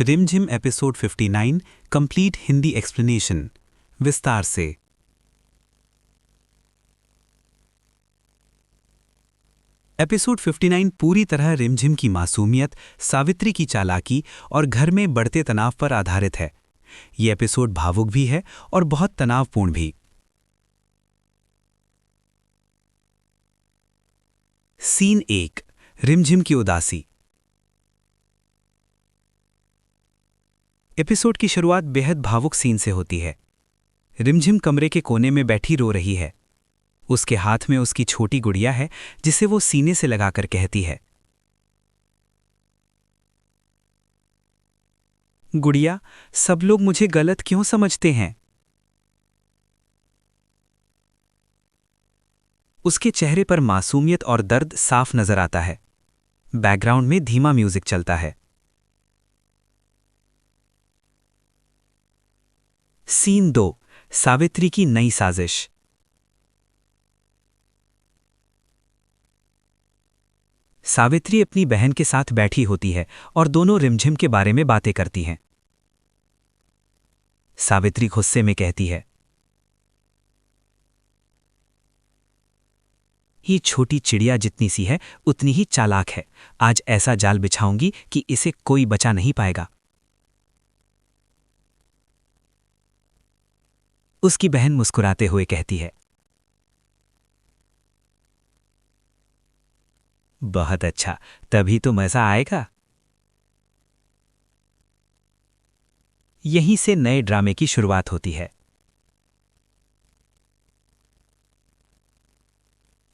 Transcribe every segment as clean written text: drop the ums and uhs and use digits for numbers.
रिमझिम episode 59 complete Hindi explanation विस्तार से। एपिसोड 59 पूरी तरह रिमझिम की मासूमियत, सावित्री की चालाकी और घर में बढ़ते तनाव पर आधारित है। ये एपिसोड भावुक भी है और बहुत तनावपूर्ण भी। सीन 1, रिमझिम की उदासी। एपिसोड की शुरुआत बेहद भावुक सीन से होती है। रिमझिम कमरे के कोने में बैठी रो रही है। उसके हाथ में उसकी छोटी गुड़िया है जिसे वो सीने से लगाकर कहती है, गुड़िया, सब लोग मुझे गलत क्यों समझते हैं? उसके चेहरे पर मासूमियत और दर्द साफ नजर आता है। बैकग्राउंड में धीमा म्यूजिक चलता है। सीन 2, सावित्री की नई साजिश। सावित्री अपनी बहन के साथ बैठी होती है और दोनों रिमझिम के बारे में बातें करती हैं। सावित्री गुस्से में कहती है, ये छोटी चिड़िया जितनी सी है उतनी ही चालाक है। आज ऐसा जाल बिछाऊंगी कि इसे कोई बचा नहीं पाएगा। उसकी बहन मुस्कुराते हुए कहती है, बहुत अच्छा, तभी तो मजा आएगा। यहीं से नए ड्रामे की शुरुआत होती है।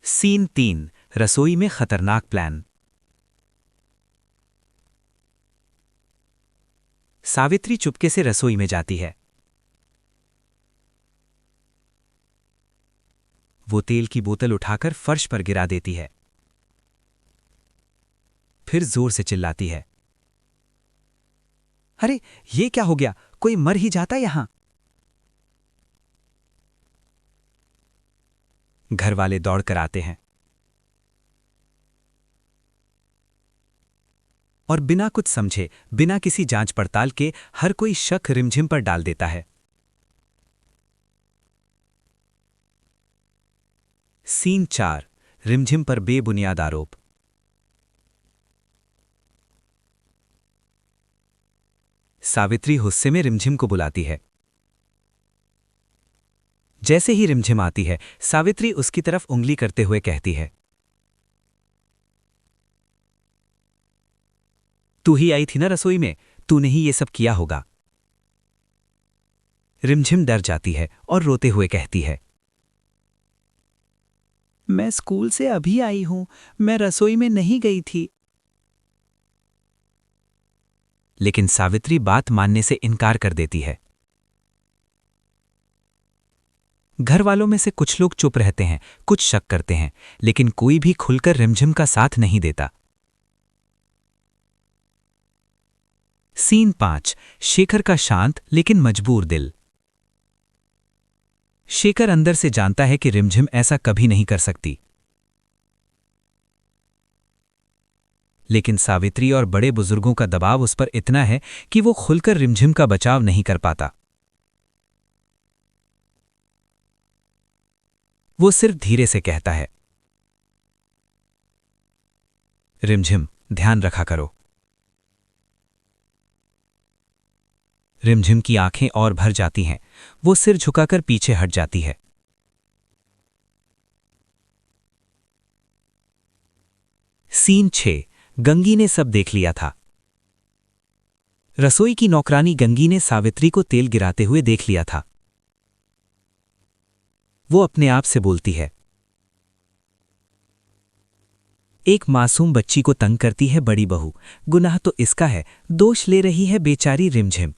सीन 3, रसोई में खतरनाक प्लान। सावित्री चुपके से रसोई में जाती है। वो तेल की बोतल उठाकर फर्श पर गिरा देती है। फिर जोर से चिल्लाती है, अरे ये क्या हो गया? कोई मर ही जाता यहां। घर वाले दौड़कर आते हैं और बिना कुछ समझे, बिना किसी जांच पड़ताल के हर कोई शक रिमझिम पर डाल देता है। सीन 4, रिमझिम पर बेबुनियाद आरोप। सावित्री गुस्से में रिमझिम को बुलाती है। जैसे ही रिमझिम आती है, सावित्री उसकी तरफ उंगली करते हुए कहती है, तू ही आई थी ना रसोई में, तूने ही ये सब किया होगा। रिमझिम डर जाती है और रोते हुए कहती है, मैं स्कूल से अभी आई हूं, मैं रसोई में नहीं गई थी। लेकिन सावित्री बात मानने से इनकार कर देती है। घर वालों में से कुछ लोग चुप रहते हैं, कुछ शक करते हैं, लेकिन कोई भी खुलकर रिमझिम का साथ नहीं देता। सीन 5, शेखर का शांत लेकिन मजबूर दिल। शेखर अंदर से जानता है कि रिमझिम ऐसा कभी नहीं कर सकती, लेकिन सावित्री और बड़े बुजुर्गों का दबाव उस पर इतना है कि वो खुलकर रिमझिम का बचाव नहीं कर पाता। वो सिर्फ धीरे से कहता है, रिमझिम, ध्यान रखा करो। रिमझिम की आंखें और भर जाती हैं। वो सिर झुकाकर पीछे हट जाती है। सीन 6, गंगी ने सब देख लिया था। रसोई की नौकरानी गंगी ने सावित्री को तेल गिराते हुए देख लिया था। वो अपने आप से बोलती है, एक मासूम बच्ची को तंग करती है बड़ी बहू, गुनाह तो इसका है, दोष ले रही है बेचारी रिमझिम।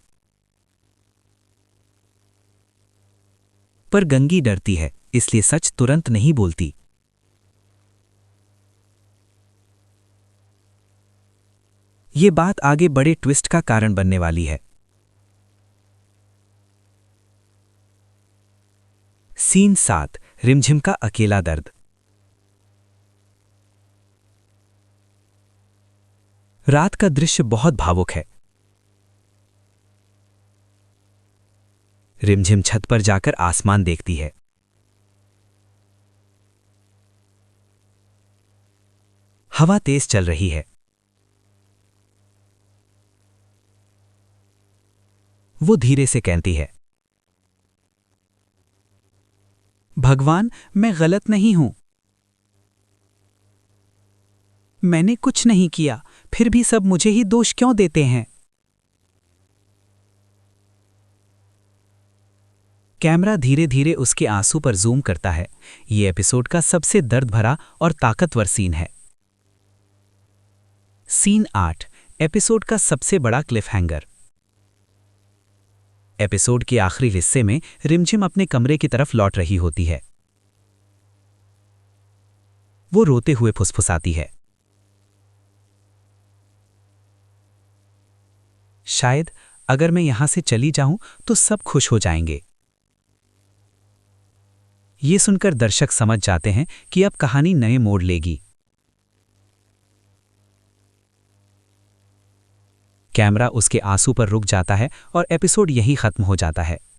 पर गंगी डरती है, इसलिए सच तुरंत नहीं बोलती। ये बात आगे बड़े ट्विस्ट का कारण बनने वाली है। सीन 7, रिमझिम का अकेला दर्द। रात का दृश्य बहुत भावुक है। रिमझिम छत पर जाकर आसमान देखती है। हवा तेज चल रही है। वो धीरे से कहती है, भगवान, मैं गलत नहीं हूं। मैंने कुछ नहीं किया, फिर भी सब मुझे ही दोष क्यों देते हैं? कैमरा धीरे धीरे उसके आंसू पर जूम करता है। ये एपिसोड का सबसे दर्द भरा और ताकतवर सीन है। सीन 8, एपिसोड का सबसे बड़ा क्लिफहैंगर। एपिसोड के आखिरी हिस्से में रिमझिम अपने कमरे की तरफ लौट रही होती है। वो रोते हुए फुसफुसाती है, शायद अगर मैं यहां से चली जाऊं तो सब खुश हो जाएंगे। ये सुनकर दर्शक समझ जाते हैं कि अब कहानी नए मोड़ लेगी। कैमरा उसके आंसू पर रुक जाता है और एपिसोड यहीं खत्म हो जाता है।